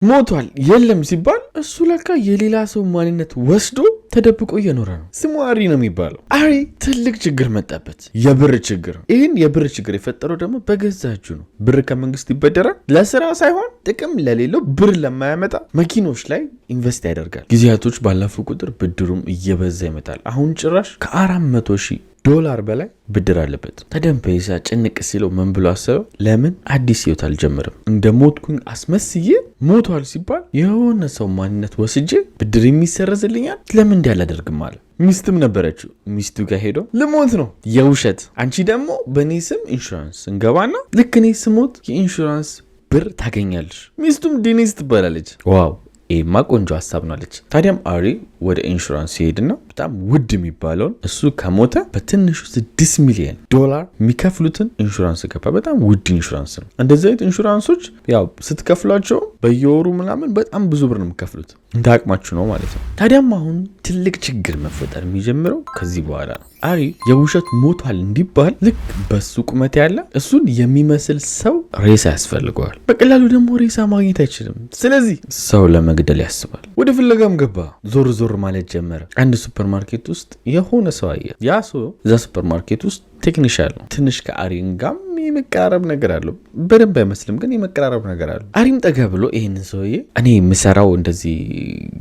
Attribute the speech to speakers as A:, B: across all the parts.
A: ሞቷል የለም ሲባል እሱ ለካ የሌላ ሰው ማንነት ወስዶ ተደብቆ እየኖረ ነው። ስሙ አሪ ነው የሚባለው። አሪ ትልቅ ችግር መጣበት፣ የብር ችግር። ይህን የብር ችግር የፈጠረው ደግሞ በገዛ እጁ ነው። ብር ከመንግስት ይበደራል፣ ለስራ ሳይሆን ጥቅም ለሌለው ብር ለማያመጣ መኪኖች ላይ ኢንቨስት ያደርጋል። ጊዜያቶች ባለፉ ቁጥር ብድሩም እየበዛ ይመጣል። አሁን ጭራሽ $400,000 በላይ ብድር አለበት። ታዲያ ፔሳ ጭንቅ ሲለው ምን ብሎ አሰበው? ለምን አዲስ ህይወት አልጀምርም? እንደ ሞትኩኝ አስመስዬ ሞቷል ሲባል የሆነ ሰው ማንነት ወስጄ ብድር የሚሰረዝልኛል፣ ለምን እንዲህ አላደርግም አለ። ሚስትም ነበረችው። ሚስቱ ጋር ሄዶ ልሞት ነው የውሸት፣ አንቺ ደግሞ በእኔ ስም ኢንሹራንስ እንገባና ልክ እኔ ስሞት የኢንሹራንስ ብር ታገኛለች። ሚስቱም ዴኒስ ትባላለች። ዋው ይሄማ ቆንጆ ሀሳብ ነው አለች። ታዲያም አሪ ወደ ኢንሹራንስ ሲሄድና በጣም ውድ የሚባለውን እሱ ከሞተ በትንሹ $6 ሚሊዮን የሚከፍሉትን ኢንሹራንስ ገባ። በጣም ውድ ኢንሹራንስ ነው። እንደዚህ አይነት ኢንሹራንሶች ያው ስትከፍሏቸው በየወሩ ምናምን በጣም ብዙ ብር ነው የምከፍሉት፣ እንደ አቅማችሁ ነው ማለት ነው። ታዲያም አሁን ትልቅ ችግር መፈጠር የሚጀምረው ከዚህ በኋላ ነው። አሪ የውሸት ሞቷል እንዲባል ልክ በሱ ቁመት ያለ እሱን የሚመስል ሰው ሬሳ ያስፈልገዋል። በቀላሉ ደግሞ ሬሳ ማግኘት አይችልም። ስለዚህ ሰው ለመግደል ያስባል። ወደ ፍለጋም ገባ። ዞር ዞር ማለት ጀመረ። አንድ ሱፐር ማርኬት ውስጥ የሆነ ሰው አየ። ያ ሰው እዛ ሱፐር ማርኬት ውስጥ ቴክኒሻል ነው። ትንሽ ከአሪን ጋም የመቀራረብ ነገር አለው። በደንብ አይመስልም ግን የመቀራረብ ነገር አለው። አሪም ጠጋ ብሎ ይህንን ሰውዬ እኔ የምሰራው እንደዚህ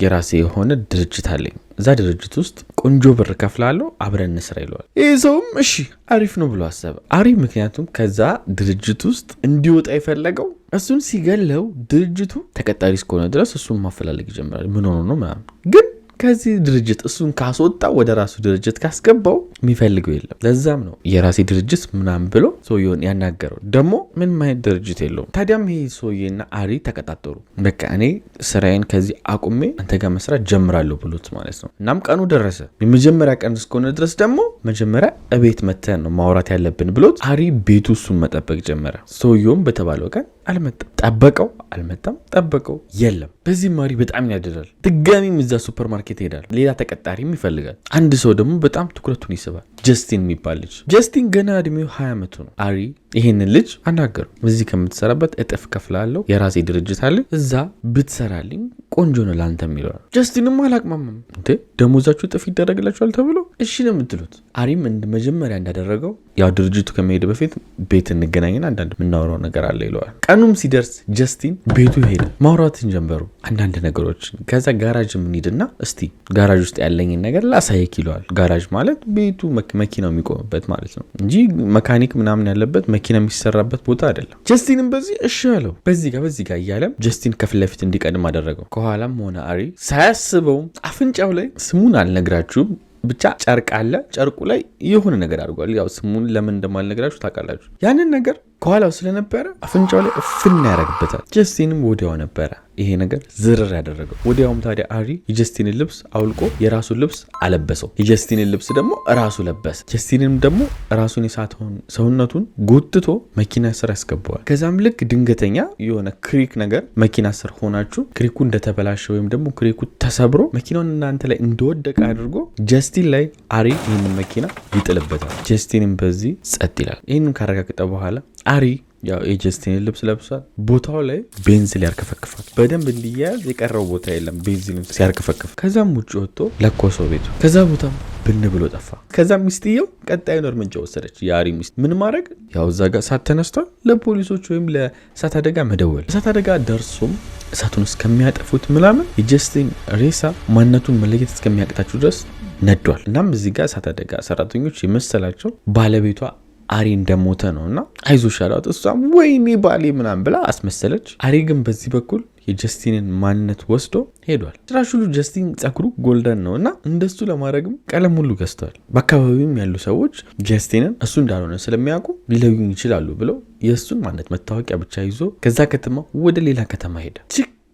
A: የራሴ የሆነ ድርጅት አለኝ፣ እዛ ድርጅት ውስጥ ቆንጆ ብር ከፍላለሁ፣ አብረን እንስራ ይለዋል። ይህ ሰውም እሺ አሪፍ ነው ብሎ አሰበ። አሪ ምክንያቱም ከዛ ድርጅት ውስጥ እንዲወጣ የፈለገው እሱን ሲገለው ድርጅቱ ተቀጣሪ እስከሆነ ድረስ እሱን ማፈላለግ ይጀምራል። ምን ሆኖ ነው ምናምን ግን ከዚህ ድርጅት እሱን ካስወጣ ወደ ራሱ ድርጅት ካስገባው የሚፈልገው የለም። ለዛም ነው የራሴ ድርጅት ምናምን ብሎ ሰውየውን ያናገረው። ደግሞ ምን ማየት ድርጅት የለውም። ታዲያም ይሄ ሰውዬና አሪ ተቀጣጠሩ። በቃ እኔ ስራዬን ከዚህ አቁሜ አንተ ጋር መስራት ጀምራለሁ ብሎት ማለት ነው። እናም ቀኑ ደረሰ። የመጀመሪያ ቀን እስከሆነ ድረስ ደግሞ መጀመሪያ እቤት መተን ነው ማውራት ያለብን ብሎት አሪ ቤቱ እሱን መጠበቅ ጀመረ። ሰውየውም በተባለው ቀን አልመጣም። ጠበቀው፣ አልመጣም። ጠበቀው፣ የለም። በዚህ ማሪ በጣም ያደራል። ድጋሚም እዛ ሱፐር ማርኬት ይሄዳል። ሌላ ተቀጣሪም ይፈልጋል። አንድ ሰው ደግሞ በጣም ትኩረቱን ይስባል። ጀስቲን የሚባል ልጅ። ጀስቲን ገና እድሜው 20 ዓመቱ ነው። አሪ ይሄንን ልጅ አናገሩ። እዚህ ከምትሰራበት እጥፍ ከፍላለሁ፣ የራሴ ድርጅት አለ፣ እዛ ብትሰራልኝ ቆንጆ ነው ላንተ የሚለዋል። ጀስቲንም አላቅማማም። እንዴ ደሞዛችሁ እጥፍ ይደረግላችኋል ተብሎ እሺ ነው የምትሉት? አሪም መጀመሪያ እንዳደረገው ያው ድርጅቱ ከመሄድ በፊት ቤት እንገናኝና አንዳንድ የምናወራው ነገር አለ ይለዋል። ቀኑም ሲደርስ ጀስቲን ቤቱ ሄደ። ማውራትን ጀመሩ አንዳንድ ነገሮችን። ከዛ ጋራጅ የምንሄድና እስቲ ጋራጅ ውስጥ ያለኝን ነገር ላሳየክ ይለዋል። ጋራጅ ማለት ቤቱ መኪናው የሚቆምበት ማለት ነው እንጂ መካኒክ ምናምን ያለበት መኪና የሚሰራበት ቦታ አይደለም። ጀስቲንም በዚህ እሺ አለው። በዚህ ጋር እያለም ጀስቲን ከፊት ለፊት እንዲቀድም አደረገው። ከኋላም ሆነ አሪ ሳያስበው አፍንጫው ላይ ስሙን አልነግራችሁም ብቻ ጨርቅ አለ። ጨርቁ ላይ የሆነ ነገር አድርጓል። ያው ስሙን ለምን እንደማልነግራችሁ ታውቃላችሁ። ያንን ነገር ከኋላው ስለነበረ አፍንጫው ላይ እፍና ያደርግበታል። ጀስቲንም ወዲያው ነበረ ይሄ ነገር ዝርር ያደረገው። ወዲያውም ታዲያ አሪ የጀስቲንን ልብስ አውልቆ የራሱን ልብስ አለበሰው። የጀስቲንን ልብስ ደግሞ ራሱ ለበሰ። ጀስቲንም ደግሞ ራሱን የሳተውን ሰውነቱን ጎትቶ መኪና ስር ያስገባዋል። ከዛም ልክ ድንገተኛ የሆነ ክሪክ ነገር መኪና ስር ሆናችሁ ክሪኩ እንደተበላሸ ወይም ደግሞ ክሪኩ ተሰብሮ መኪናውን እናንተ ላይ እንደወደቀ አድርጎ ጀስቲን ላይ አሪ ይህንን መኪና ይጥልበታል። ጀስቲንም በዚህ ጸጥ ይላል። ይህንን ካረጋገጠ በኋላ አሪ ያው የጀስቲንን ልብስ ለብሷል። ቦታው ላይ ቤንዚል ያርከፈክፋል። በደንብ እንዲያያዝ የቀረው ቦታ የለም ቤንዚልን ሲያርከፈክፍ። ከዛም ውጭ ወጥቶ ለኮሰው ቤቱ። ከዛ ቦታም ብን ብሎ ጠፋ። ከዛም ሚስትየው ቀጣዩን እርምጃ ወሰደች። የአሪ ሚስት ምን ማድረግ ያው እዛ ጋር እሳት ተነስቷል። ለፖሊሶች ወይም ለእሳት አደጋ መደወል። እሳት አደጋ ደርሶም እሳቱን እስከሚያጠፉት ምናምን የጀስቲን ሬሳ ማንነቱን መለየት እስከሚያቅታችሁ ድረስ ነዷል። እናም እዚህ ጋር እሳት አደጋ ሰራተኞች የመሰላቸው ባለቤቷ አሪ እንደሞተ ነውና አይዞሽ አላት። እሷም ወይኔ ባሌ ምናምን ብላ አስመሰለች። አሪ ግን በዚህ በኩል የጀስቲንን ማንነት ወስዶ ሄዷል። ጭራሽ ሁሉ ጀስቲን ጸጉሩ ጎልደን ነውና እንደሱ ለማድረግም ቀለም ሁሉ ገዝተዋል። በአካባቢውም ያሉ ሰዎች ጀስቲንን እሱ እንዳልሆነ ስለሚያውቁ ሊለዩኝ ይችላሉ ብለው የእሱን ማንነት መታወቂያ ብቻ ይዞ ከዛ ከተማ ወደ ሌላ ከተማ ሄደ።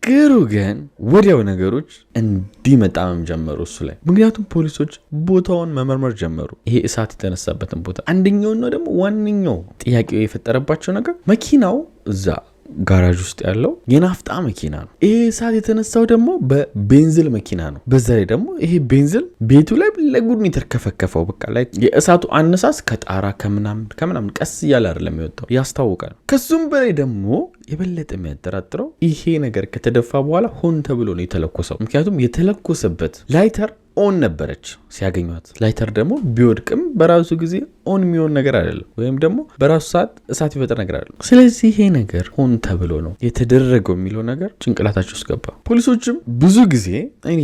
A: ግሩ ግን ወዲያው ነገሮች እንዲመጣም ጀመሩ እሱ ላይ። ምክንያቱም ፖሊሶች ቦታውን መመርመር ጀመሩ። ይሄ እሳት የተነሳበትን ቦታ አንደኛው ነው ደግሞ ዋነኛው ጥያቄው የፈጠረባቸው ነገር መኪናው እዛ ጋራጅ ውስጥ ያለው የናፍጣ መኪና ነው። ይሄ እሳት የተነሳው ደግሞ በቤንዚል መኪና ነው። በዛ ላይ ደግሞ ይሄ ቤንዚል ቤቱ ላይ ለጉድን የተርከፈከፈው በቃ ላይ የእሳቱ አነሳስ ከጣራ ከምናምን ቀስ እያለ አይደለም የሚወጣው ያስታውቃል። ከሱም በላይ ደግሞ የበለጠ የሚያጠራጥረው ይሄ ነገር ከተደፋ በኋላ ሆን ተብሎ ነው የተለኮሰው። ምክንያቱም የተለኮሰበት ላይተር ኦን ነበረች ሲያገኟት። ላይተር ደግሞ ቢወድቅም በራሱ ጊዜ ኦን የሚሆን ነገር አይደለም፣ ወይም ደግሞ በራሱ ሰዓት እሳት ይፈጥር ነገር አይደለም። ስለዚህ ይሄ ነገር ሆን ተብሎ ነው የተደረገው የሚለው ነገር ጭንቅላታቸው ውስጥ ገባ። ፖሊሶችም ብዙ ጊዜ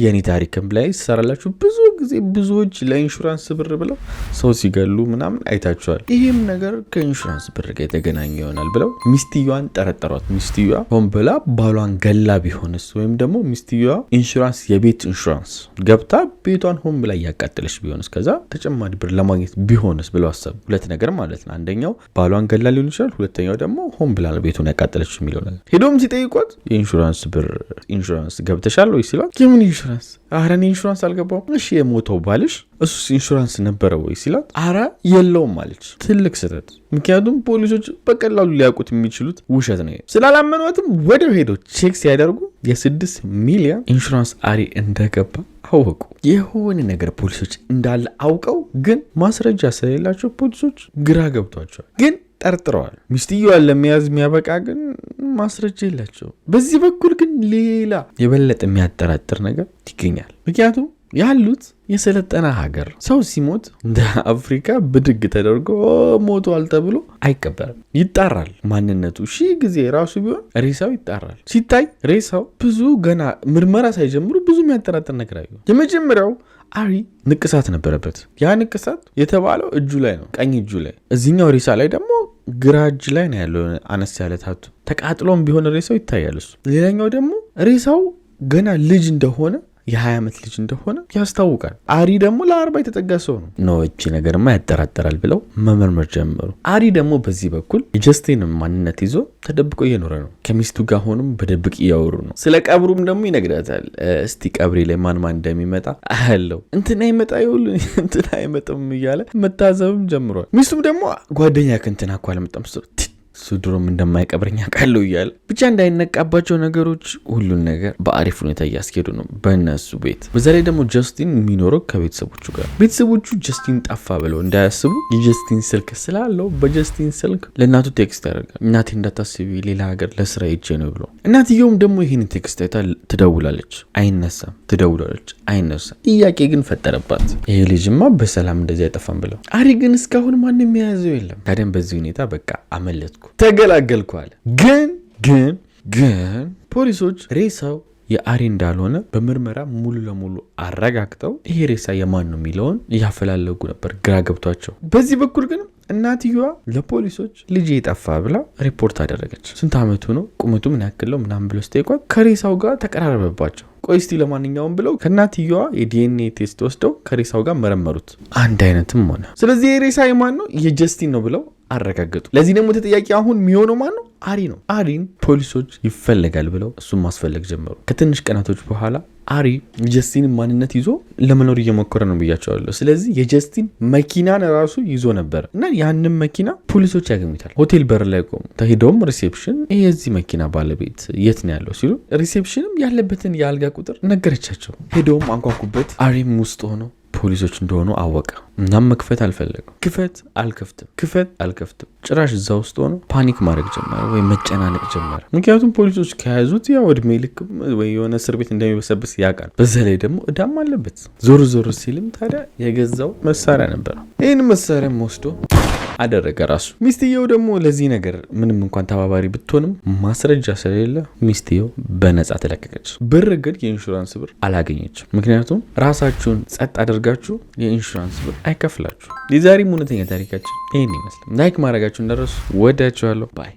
A: የኔ ታሪክም ላይ ይሰራላችሁ፣ ብዙ ጊዜ ብዙዎች ለኢንሹራንስ ብር ብለው ሰው ሲገሉ ምናምን አይታችኋል። ይህም ነገር ከኢንሹራንስ ብር ጋር የተገናኘ ይሆናል ብለው ሚስትየዋን ጠረጠሯት። ሚስትየዋ ሆን ብላ ባሏን ገላ ቢሆንስ፣ ወይም ደግሞ ሚስትየዋ ኢንሹራንስ የቤት ኢንሹራንስ ገብታ ቤቷን ሆን ብላ እያቃጠለች ቢሆንስ፣ ከዛ ተጨማሪ ብር ለማግኘት ቢሆንስ ብለው አሰቡ። ሁለት ነገር ማለት ነው። አንደኛው ባሏን ገላ ሊሆን ይችላል፣ ሁለተኛው ደግሞ ሆን ብላ ቤቱን ያቃጠለች የሚለው ነገር። ሄዶም ሲጠይቋት የኢንሹራንስ ብር ኢንሹራንስ ገብተሻል ወይ ሲሏት፣ የምን ኢንሹራንስ? ኧረ እኔ ኢንሹራንስ አልገባም። እሺ የሞተው ባልሽ እሱስ ኢንሹራንስ ነበረ ወይ ሲላት፣ ኧረ የለውም አለች። ትልቅ ስህተት። ምክንያቱም ፖሊሶች በቀላሉ ሊያውቁት የሚችሉት ውሸት ነው። ስላላመኗትም ወደው ሄደው ቼክ ሲያደርጉ የ6 ሚሊዮን ኢንሹራንስ አሪ እንደገባ አወቁ። የሆነ ነገር ፖሊሶች እንዳለ አውቀው ግን ማስረጃ ስለሌላቸው ፖሊሶች ግራ ገብቷቸዋል። ግን ጠርጥረዋል። ሚስትየዋን ለመያዝ የሚያበቃ ግን ማስረጃ የላቸው። በዚህ በኩል ግን ሌላ የበለጠ የሚያጠራጥር ነገር ይገኛል። ምክንያቱም ያሉት የሰለጠነ ሀገር ሰው ሲሞት እንደ አፍሪካ ብድግ ተደርጎ ሞቷል ተብሎ አይቀበርም። ይጣራል። ማንነቱ ሺህ ጊዜ ራሱ ቢሆን ሬሳው ይጣራል። ሲታይ ሬሳው ብዙ ገና ምርመራ ሳይጀምሩ ብዙ የሚያጠራጥር ነገር አዩ። የመጀመሪያው አሪ ንቅሳት ነበረበት። ያ ንቅሳት የተባለው እጁ ላይ ነው፣ ቀኝ እጁ ላይ። እዚህኛው ሬሳ ላይ ደግሞ ግራ እጅ ላይ ነው ያለው አነስ ያለ ታቱ። ተቃጥሎም ቢሆን ሬሳው ይታያል እሱ። ሌላኛው ደግሞ ሬሳው ገና ልጅ እንደሆነ የ20 ዓመት ልጅ እንደሆነ ያስታውቃል። አሪ ደግሞ ለ40 የተጠጋ ሰው ነው። እቺ ነገርማ ያጠራጠራል ብለው መመርመር ጀመሩ። አሪ ደግሞ በዚህ በኩል የጀስቲን ማንነት ይዞ ተደብቆ እየኖረ ነው። ከሚስቱ ጋር ሆኖም በደብቅ እያወሩ ነው። ስለ ቀብሩም ደግሞ ይነግራታል። እስቲ ቀብሬ ላይ ማን እንደሚመጣ አያለው፣ እንትና ይመጣ ይሁን እንትና አይመጣም እያለ መታዘብም ጀምሯል። ሚስቱም ደግሞ ጓደኛ ከእንትና እኮ አልመጣም እሱ ድሮም እንደማይቀብረኝ አውቃለሁ እያለ ብቻ እንዳይነቃባቸው ነገሮች ሁሉን ነገር በአሪፍ ሁኔታ እያስኬዱ ነው በእነሱ ቤት። በዛ ላይ ደግሞ ጀስቲን የሚኖረው ከቤተሰቦቹ ጋር። ቤተሰቦቹ ጀስቲን ጠፋ ብለው እንዳያስቡ የጀስቲን ስልክ ስላለው በጀስቲን ስልክ ለእናቱ ቴክስት ያደርጋል። እናቴ እንዳታስቢ ሌላ ሀገር ለስራ ሄጄ ነው ብሎ። እናትየውም ደግሞ ይህን ቴክስት አይታ ትደውላለች፣ አይነሳም፣ ትደውላለች፣ አይነሳም። ጥያቄ ግን ፈጠረባት። ይሄ ልጅማ በሰላም እንደዚህ አይጠፋም ብለው። አሪ ግን እስካሁን ማንም የያዘው የለም። ታዲያም በዚህ ሁኔታ በቃ አመለጥኩ ተገላገልኳል። ግን ፖሊሶች ሬሳው የአሪ እንዳልሆነ በምርመራ ሙሉ ለሙሉ አረጋግጠው ይሄ ሬሳ የማን ነው የሚለውን እያፈላለጉ ነበር፣ ግራ ገብቷቸው። በዚህ በኩል ግን እናትየዋ ለፖሊሶች ልጅ የጠፋ ብላ ሪፖርት አደረገች። ስንት ዓመቱ ነው፣ ቁመቱ ምን ያክል ነው ምናምን ብሎ ስጠይቋት ከሬሳው ጋር ተቀራረበባቸው። ቆይ እስቲ ለማንኛውም ብለው ከእናትየዋ የዲኤንኤ ቴስት ወስደው ከሬሳው ጋር መረመሩት። አንድ አይነትም ሆነ። ስለዚህ የሬሳ የማን ነው? የጀስቲን ነው ብለው አረጋገጡ። ለዚህ ደግሞ ተጠያቂ አሁን የሚሆነው ማን ነው? አሪ ነው። አሪን ፖሊሶች ይፈለጋል ብለው እሱን ማስፈለግ ጀመሩ። ከትንሽ ቀናቶች በኋላ አሪ የጀስቲንን ማንነት ይዞ ለመኖር እየሞከረ ነው ብያቸዋለሁ። ስለዚህ የጀስቲን መኪናን ራሱ ይዞ ነበር እና ያንን መኪና ፖሊሶች ያገኙታል። ሆቴል በር ላይ ቆሙ። ተሄደውም ሪሴፕሽን የዚህ መኪና ባለቤት የት ነው ያለው ሲሉ ሪሴፕሽንም ያለበትን የአልጋ ቁጥር ነገረቻቸው። ሄደውም አንኳኩበት። አሪም ውስጥ ሆኖ ፖሊሶች እንደሆኑ አወቀ። እናም መክፈት አልፈለገም። ክፈት አልከፍትም። ጭራሽ እዛ ውስጥ ሆኖ ፓኒክ ማድረግ ጀመረ፣ ወይ መጨናነቅ ጀመረ። ምክንያቱም ፖሊሶች ከያዙት ያው እድሜ ልክ ወይ የሆነ እስር ቤት እንደሚበሰብስ ያውቃል። በዛ ላይ ደግሞ እዳም አለበት። ዞር ሲልም ታዲያ የገዛው መሳሪያ ነበር። ይህን መሳሪያም ወስዶ አደረገ ራሱ። ሚስትየው ደግሞ ለዚህ ነገር ምንም እንኳን ተባባሪ ብትሆንም ማስረጃ ስለሌለ ሚስትየው በነፃ ተለቀቀች። ብር ግን የኢንሹራንስ ብር አላገኘችም። ምክንያቱም ራሳችሁን ጸጥ አድርጋችሁ የኢንሹራንስ ብር አይከፍላችሁ። የዛሬም እውነተኛ ታሪካችን ይህን ይመስላል። ላይክ ማድረጋችሁ እንደረሱ። ወዳችኋለሁ። ባይ